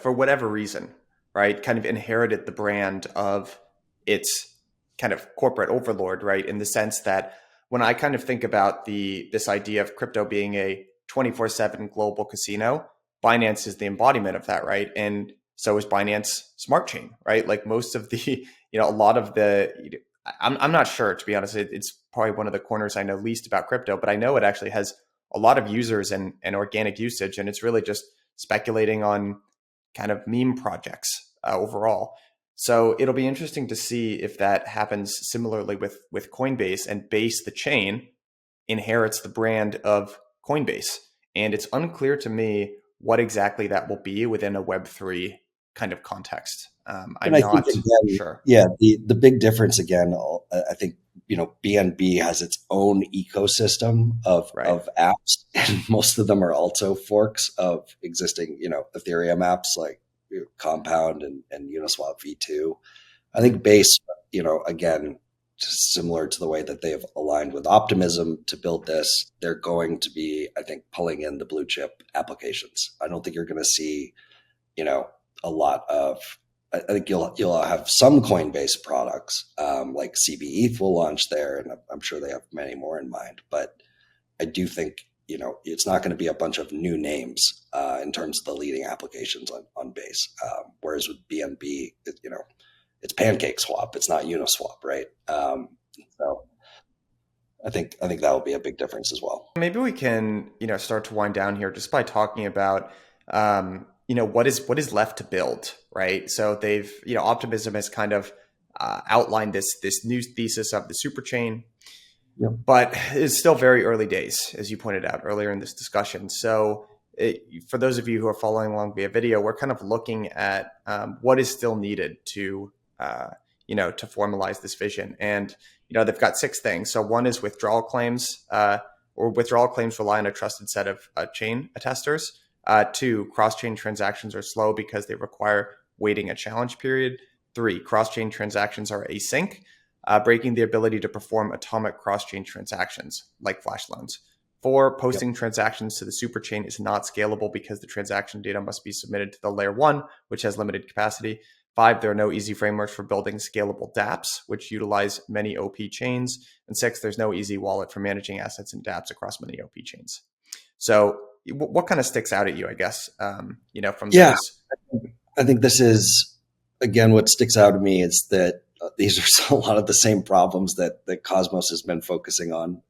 for whatever reason, right, kind of inherited the brand of its kind of corporate overlord, right, in the sense that when I kind of think about this idea of crypto being a 24/7 global casino, Binance is the embodiment of that, right? And so is Binance Smart Chain, right? Like most of the, a lot of the, I'm not sure, to be honest. It's probably one of the corners I know least about crypto, but I know it actually has a lot of users and organic usage, and it's really just speculating on kind of meme projects overall. So it'll be interesting to see if that happens similarly with Coinbase, and Base the chain inherits the brand of Coinbase. And it's unclear to me what exactly that will be within a Web3 kind of context. And I'm I think not again, sure. yeah, the big difference again, I think, BNB has its own ecosystem Right. of apps, and most of them are also forks of existing, Ethereum apps like Compound and Uniswap V2. I Mm, think Base, again, just similar to the way that they've aligned with Optimism to build this, they're going to be, I think, pulling in the blue chip applications. I don't think you're going to see, a lot of. I think you'll have some Coinbase products, like CBETH will launch there, and I'm sure they have many more in mind. But I do think it's not going to be a bunch of new names in terms of the leading applications on Base. Whereas with BNB, it's Pancake Swap, it's not Uniswap, right? So I think that will be a big difference as well. Maybe we can, start to wind down here just by talking about, what is left to build, right? So they've, Optimism has kind of outlined this new thesis of the superchain, Yep. but it's still very early days, as you pointed out earlier in this discussion. So for those of you who are following along via video, we're kind of looking at what is still needed to, to formalize this vision. And, they've got 6 things. So one is withdrawal claims, or withdrawal claims rely on a trusted set of chain attesters. 2, cross-chain transactions are slow because they require waiting a challenge period. 3, cross-chain transactions are async, breaking the ability to perform atomic cross-chain transactions like flash loans. 4, Yep. posting transactions to the superchain is not scalable because the transaction data must be submitted to the layer 1, which has limited capacity. 5, there are no easy frameworks for building scalable dApps, which utilize many OP chains. And 6, there's no easy wallet for managing assets and dApps across many OP chains. So what kind of sticks out at you, I guess, from Yeah, those? I think this is, again, what sticks out to me is that these are a lot of the same problems that Cosmos has been focusing on,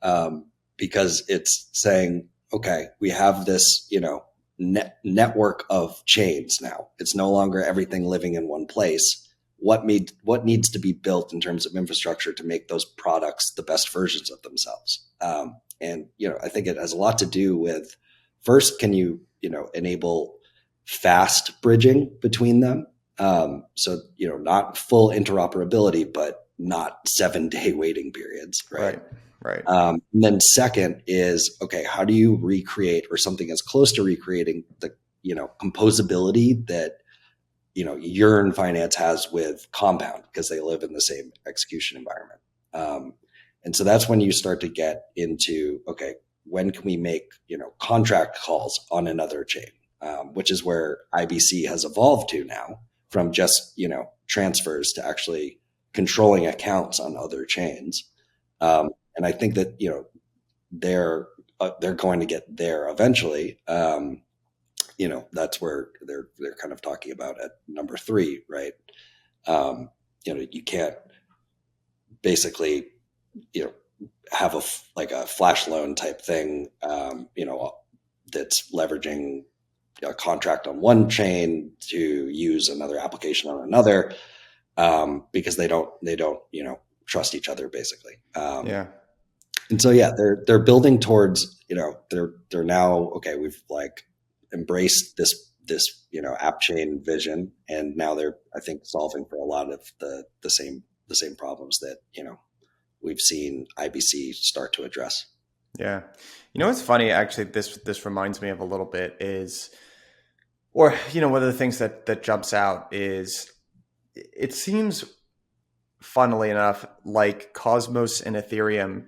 because it's saying, okay, we have this, network of chains now. It's no longer everything living in one place. What needs to be built in terms of infrastructure to make those products the best versions of themselves? And I think it has a lot to do with, first, can you enable fast bridging between them? So not full interoperability, but not 7-day waiting periods, right? Right. And then second is, okay, how do you recreate, or something as close to recreating, the composability that Yearn Finance has with Compound, because they live in the same execution environment. And so that's when you start to get into, okay, when can we make contract calls on another chain, which is where IBC has evolved to now, from just transfers to actually controlling accounts on other chains. And I think that they're going to get there eventually. That's where they're kind of talking about at number 3, right? You can't basically have a flash loan type thing, that's leveraging a contract on one chain to use another application on another, because they don't trust each other, basically. Yeah. And so, yeah, they're building towards, they're now, okay, we've embraced this app chain vision, and now they're, I think, solving for a lot of the same problems that we've seen IBC start to address. Yeah. What's funny, actually, this reminds me of a little bit is, or, one of the things that jumps out is, it seems, funnily enough, like Cosmos and Ethereum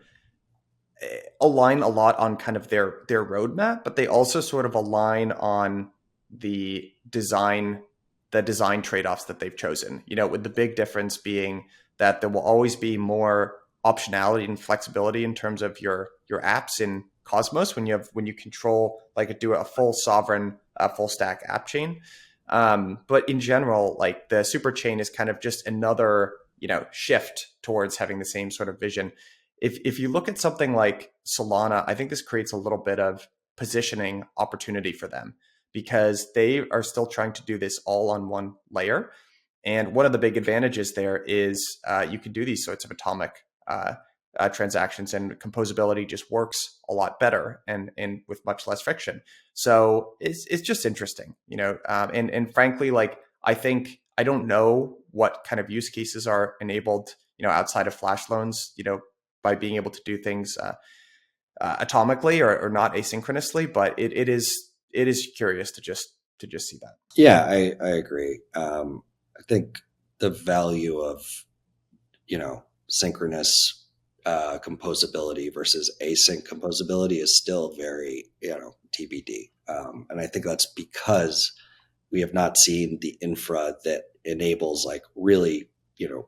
align a lot on kind of their roadmap, but they also sort of align on the design trade-offs that they've chosen. With the big difference being that there will always be more optionality and flexibility in terms of your apps in Cosmos when you control like do a full sovereign full stack app chain. But in general, like the Superchain is kind of just another shift towards having the same sort of vision. If you look at something like Solana, I think this creates a little bit of positioning opportunity for them because they are still trying to do this all on one layer. And one of the big advantages there is you can do these sorts of atomic transactions, and composability just works a lot better and with much less friction. So it's just interesting, and frankly, like I think I don't know what kind of use cases are enabled, outside of flash loans, by being able to do things atomically or not asynchronously, but it is curious to just see that. Yeah, I agree. I think the value of synchronous composability versus async composability is still very TBD, and I think that's because we have not seen the infra that enables like really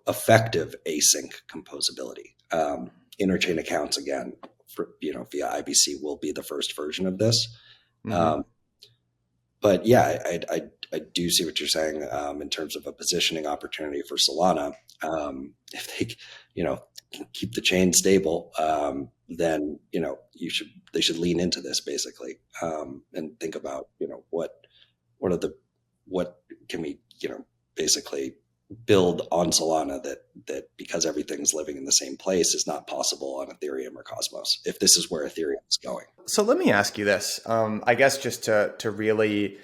effective async composability. Interchain accounts again for via IBC will be the first version of this. Mm-hmm. But yeah, I do see what you're saying in terms of a positioning opportunity for Solana. If they can keep the chain stable, then they should lean into this basically and think about what can we basically build on Solana that because everything's living in the same place is not possible on Ethereum or Cosmos, if this is where Ethereum is going. So let me ask you this, I guess just to really,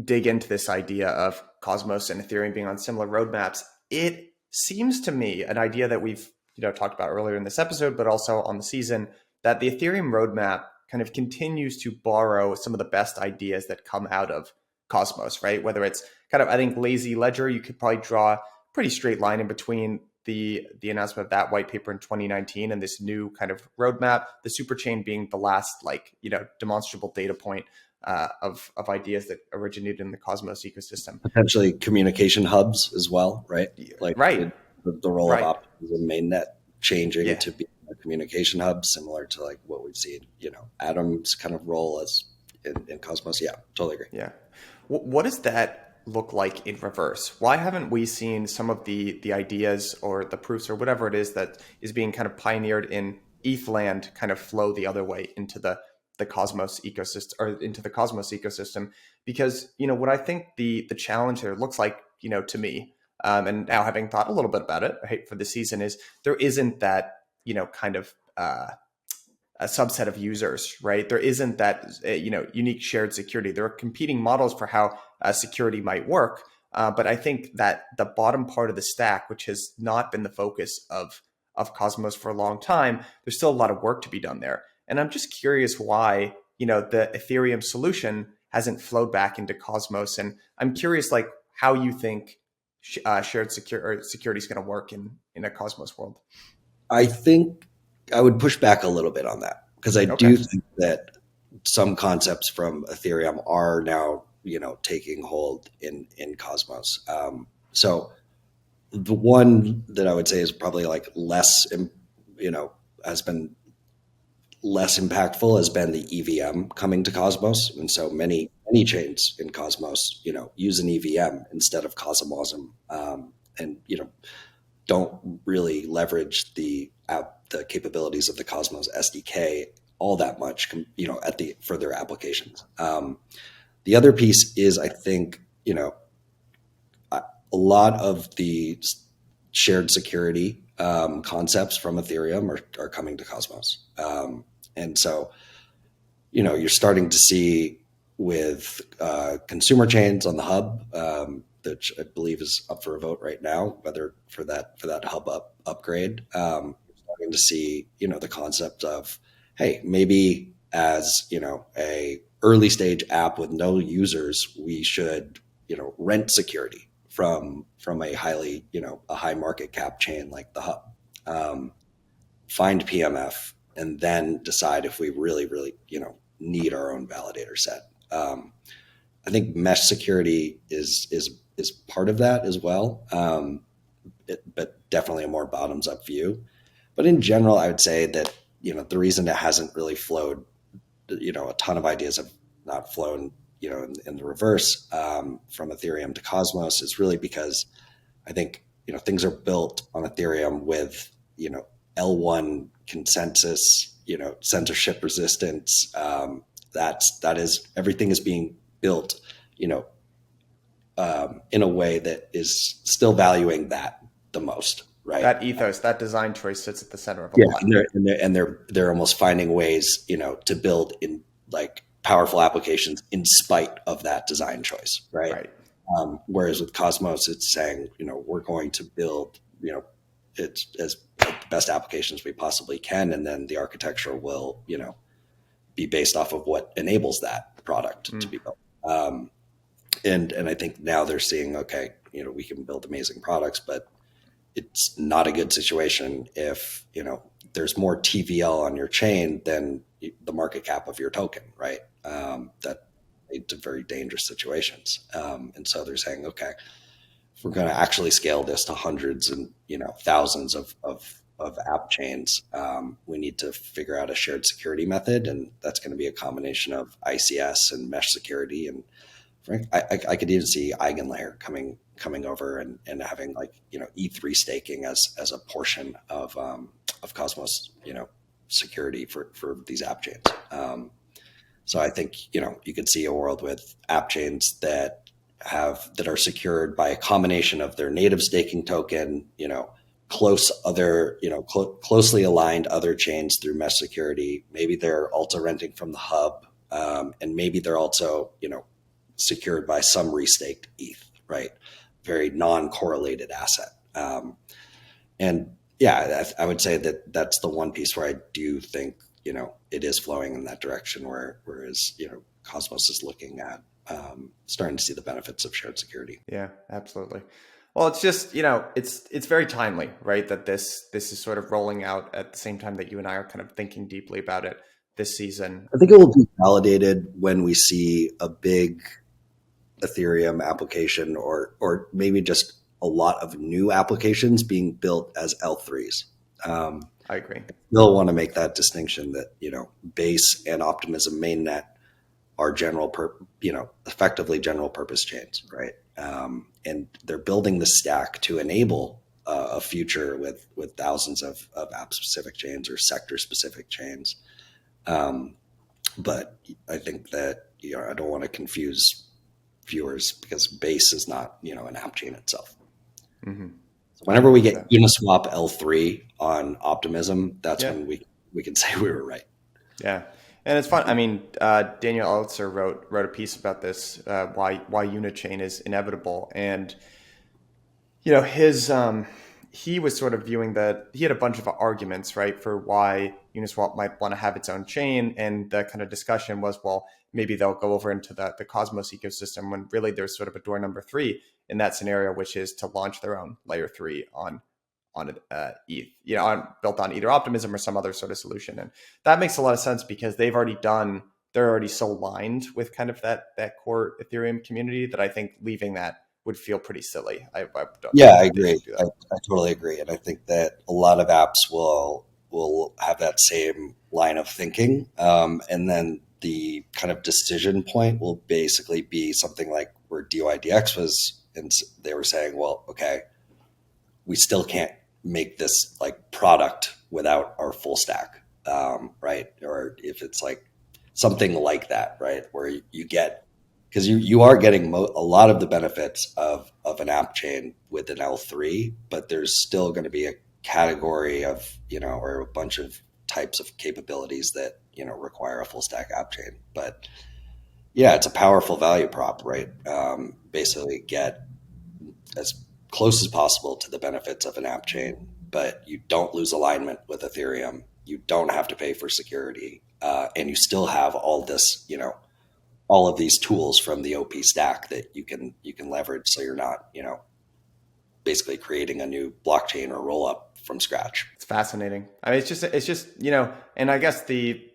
dig into this idea of Cosmos and Ethereum being on similar roadmaps. It seems to me an idea that we've, talked about earlier in this episode, but also on the season, that the Ethereum roadmap kind of continues to borrow some of the best ideas that come out of Cosmos, right? Whether it's kind of, I think, lazy ledger, you could probably draw a pretty straight line in between the announcement of that white paper in 2019 and this new kind of roadmap, the Superchain being the last demonstrable data point of ideas that originated in the Cosmos ecosystem. Potentially communication hubs as well, right? Like right. The role right. of Optimism mainnet changing Yeah. to be a communication hub, similar to like what we've seen, Atom's kind of role as in Cosmos. Yeah, totally agree. Yeah. What does that look like in reverse? Why haven't we seen some of the ideas or the proofs or whatever it is that is being kind of pioneered in ETH land kind of flow the other way into the Cosmos ecosystem or into the Cosmos ecosystem? Because, what I think the challenge there looks like, to me, and now having thought a little bit about it, right, for the season is there isn't that, kind of a subset of users, right? There isn't that, unique shared security. There are competing models for how security might work. But I think that the bottom part of the stack, which has not been the focus of Cosmos for a long time, there's still a lot of work to be done there. And I'm just curious why, the Ethereum solution hasn't flowed back into Cosmos. And I'm curious, like, how you think shared security is going to work in a Cosmos world. I think I would push back a little bit on that because I do think that some concepts from Ethereum are now, taking hold in Cosmos. So the one that I would say is probably like less, has been less impactful has been the EVM coming to Cosmos. And so many chains in Cosmos, use an EVM instead of Cosmosm, and, don't really leverage the capabilities of the Cosmos SDK all that much, for their applications. The other piece is, I think, a lot of the shared security concepts from Ethereum are coming to Cosmos. And so, you're starting to see with consumer chains on the hub, which I believe is up for a vote right now, whether for that hub upgrade. You're starting to see, the concept of, hey, maybe as, a early stage app with no users, we should, rent security from a highly, a high market cap chain like the hub. Find PMF and then decide if we really, really, need our own validator set. I think mesh security is part of that as well, but definitely a more bottoms up view. But in general, I would say that, the reason it hasn't really flowed, a ton of ideas have not flown, in the reverse from Ethereum to Cosmos is really because I think, things are built on Ethereum with, L1 consensus, censorship resistance. That is everything is being built, in a way that is still valuing that the most, right? That ethos, that design choice sits at the center of a Yeah, lot. they're almost finding ways, to build in like powerful applications in spite of that design choice, right? Right. Whereas with Cosmos, it's saying, we're going to build, it's as the best applications we possibly can, and then the architecture will, be based off of what enables that product to be built. And I think now they're seeing, okay, we can build amazing products, but it's not a good situation if, there's more TVL on your chain than the market cap of your token, right? That leads to very dangerous situations. And so they're saying, okay, if we're going to actually scale this to hundreds and, thousands of app chains, we need to figure out a shared security method. And that's going to be a combination of ICS and mesh security. And I could even see EigenLayer coming over and having like, E3 staking as a portion of Cosmos, security for these app chains. So I think, you could see a world with app chains that are secured by a combination of their native staking token, closely aligned other chains through mesh security. Maybe they're also renting from the hub, and maybe they're also, secured by some restaked ETH, right? Very non-correlated asset. And yeah, I would say that that's the one piece where I do think, it is flowing in that direction whereas, Cosmos is looking at starting to see the benefits of shared security. Yeah, absolutely. Well, it's just, it's very timely, right? That this is sort of rolling out at the same time that you and I are kind of thinking deeply about it this season. I think it will be validated when we see a big Ethereum application or maybe just a lot of new applications being built as L3s. I agree. Still want to make that distinction that, Base and Optimism mainnet are effectively general purpose chains, right? And they're building the stack to enable a future with thousands of app specific chains or sector specific chains. But I think that, I don't want to confuse viewers because Base is not, an app chain itself. Mm-hmm. So whenever we get Uniswap L3 on Optimism, that's when we can say we were right. Yeah. And it's fun. I mean, Daniel Elitzer wrote a piece about this, why UNIchain is inevitable. And, he was sort of viewing that he had a bunch of arguments, right, for why Uniswap might want to have its own chain. And the kind of discussion was, well, maybe they'll go over into the Cosmos ecosystem when really there's sort of a door number 3 in that scenario, which is to launch their own layer 3 on ETH, built on either Optimism or some other sort of solution. And that makes a lot of sense because they're already so aligned with kind of that core Ethereum community that I think leaving that would feel pretty silly. I agree. I totally agree. And I think that a lot of apps will have that same line of thinking. And then the kind of decision point will basically be something like where DYDX was, and they were saying, well, okay, we still can't make this like product without our full stack, right? Or if it's like something like that, right? Where you get, because you are getting a lot of the benefits of an app chain with an L3, but there's still going to be a category of, or a bunch of types of capabilities that, require a full stack app chain. But yeah, it's a powerful value prop, right? Basically get as close as possible to the benefits of an app chain, but you don't lose alignment with Ethereum. You don't have to pay for security. And you still have all this, all of these tools from the OP stack that you can leverage. So you're not, basically creating a new blockchain or roll up from scratch. It's fascinating. I mean, it's just, and I guess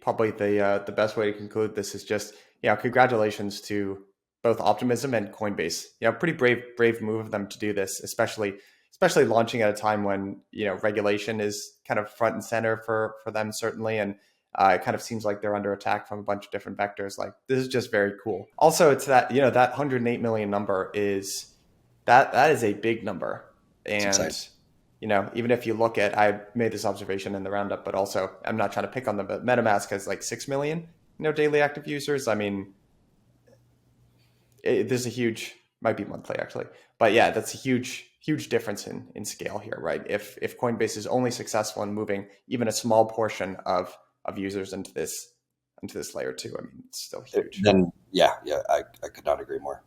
probably the best way to conclude this is just, congratulations to both Optimism and Coinbase. Pretty brave move of them to do this, especially especially launching at a time when, regulation is kind of front and center for them, certainly. And it kind of seems like they're under attack from a bunch of different vectors. Like, this is just very cool. Also, it's that, that 108 million number that is a big number. And, even if you look at, I made this observation in the roundup, but also I'm not trying to pick on them, but MetaMask has like 6 million, daily active users. I mean, there's a huge, might be monthly actually, but yeah, that's a huge difference in scale here, right? If Coinbase is only successful in moving even a small portion of users into this layer 2, I mean, it's still huge. Then I could not agree more.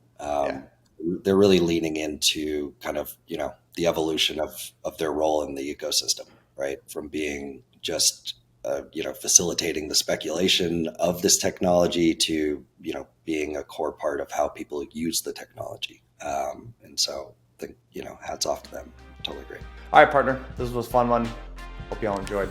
They're really leaning into kind of, the evolution of their role in the ecosystem, right? From being just, facilitating the speculation of this technology to, being a core part of how people use the technology. And so I think, hats off to them. Totally agree. All right, partner. This was a fun one. Hope you all enjoyed.